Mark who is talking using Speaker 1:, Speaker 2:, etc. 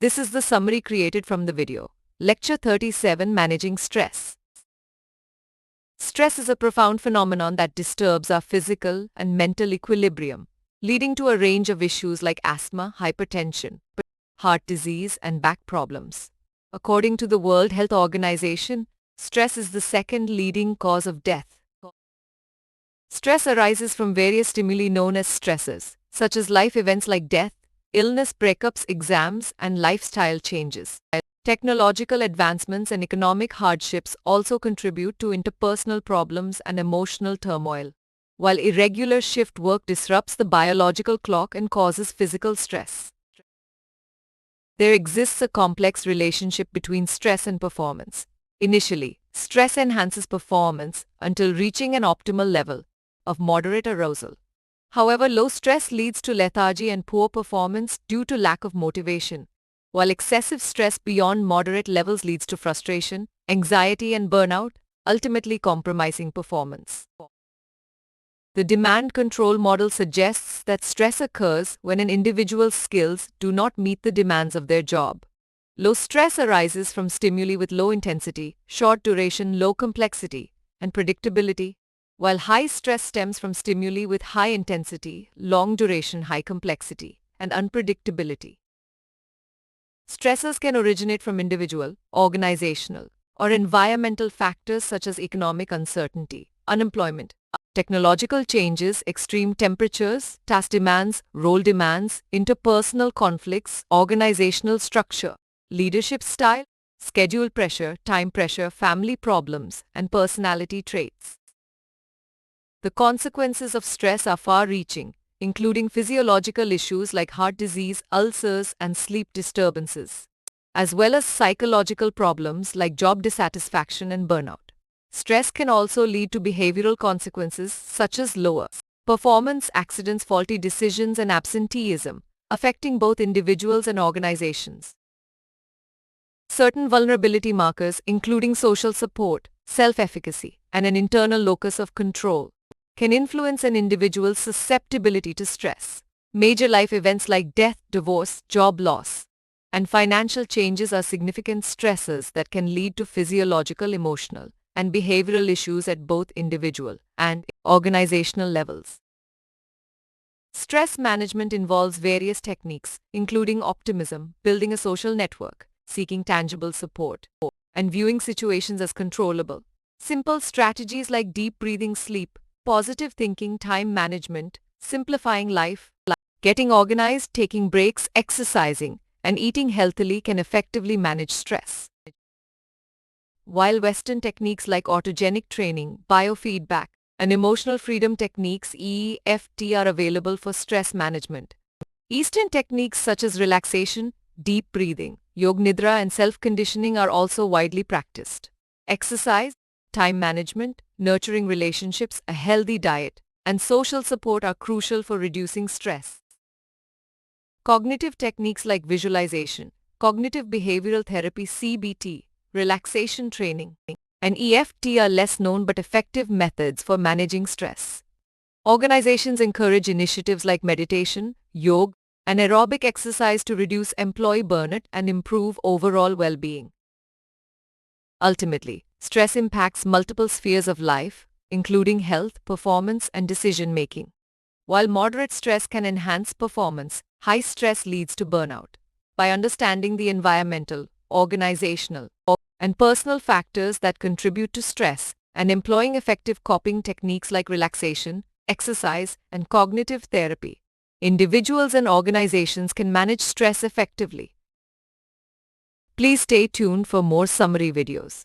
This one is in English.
Speaker 1: This is the summary created from the video. Lecture 37, Managing Stress. Stress is a profound phenomenon that disturbs our physical and mental equilibrium, leading to a range of issues like asthma, hypertension, heart disease, and back problems. According to the World Health Organization, stress is the second leading cause of death. Stress arises from various stimuli known as stressors, such as life events like death, illness, breakups, exams, and lifestyle changes. Technological advancements and economic hardships also contribute to interpersonal problems and emotional turmoil, while irregular shift work disrupts the biological clock and causes physical stress. There exists a complex relationship between stress and performance. Initially, stress enhances performance until reaching an optimal level of moderate arousal. However, low stress leads to lethargy and poor performance due to lack of motivation, while excessive stress beyond moderate levels leads to frustration, anxiety, and burnout, ultimately compromising performance. The demand control model suggests that stress occurs when an individual's skills do not meet the demands of their job. Low stress arises from stimuli with low intensity, short duration, low complexity, and predictability, while high stress stems from stimuli with high intensity, long duration, high complexity, and unpredictability. Stressors can originate from individual, organizational, or environmental factors such as economic uncertainty, unemployment, technological changes, extreme temperatures, task demands, role demands, interpersonal conflicts, organizational structure, leadership style, schedule pressure, time pressure, family problems, and personality traits. The consequences of stress are far-reaching, including physiological issues like heart disease, ulcers, and sleep disturbances, as well as psychological problems like job dissatisfaction and burnout. Stress can also lead to behavioral consequences such as lower performance, accidents, faulty decisions, and absenteeism, affecting both individuals and organizations. Certain vulnerability markers, including social support, self-efficacy, and an internal locus of control, can influence an individual's susceptibility to stress. Major life events like death, divorce, job loss, and financial changes are significant stressors that can lead to physiological, emotional, and behavioral issues at both individual and organizational levels. Stress management involves various techniques, including optimism, building a social network, seeking tangible support, and viewing situations as controllable. Simple strategies like deep breathing, sleep, positive thinking, time management, simplifying life, getting organized, taking breaks, exercising, and eating healthily can effectively manage stress. While Western techniques like autogenic training, biofeedback, and emotional freedom techniques (EFT) are available for stress management, Eastern techniques such as relaxation, deep breathing, yoga nidra, and self-conditioning are also widely practiced. Exercise, time management, nurturing relationships, a healthy diet, and social support are crucial for reducing stress. Cognitive techniques like visualization, cognitive behavioral therapy (CBT), relaxation training, and EFT are less known but effective methods for managing stress. Organizations encourage initiatives like meditation, yoga, and aerobic exercise to reduce employee burnout and improve overall well-being. Ultimately, stress impacts multiple spheres of life, including health, performance, and decision-making. While moderate stress can enhance performance, high stress leads to burnout. By understanding the environmental, organizational, and personal factors that contribute to stress and employing effective coping techniques like relaxation, exercise, and cognitive therapy, individuals and organizations can manage stress effectively. Please stay tuned for more summary videos.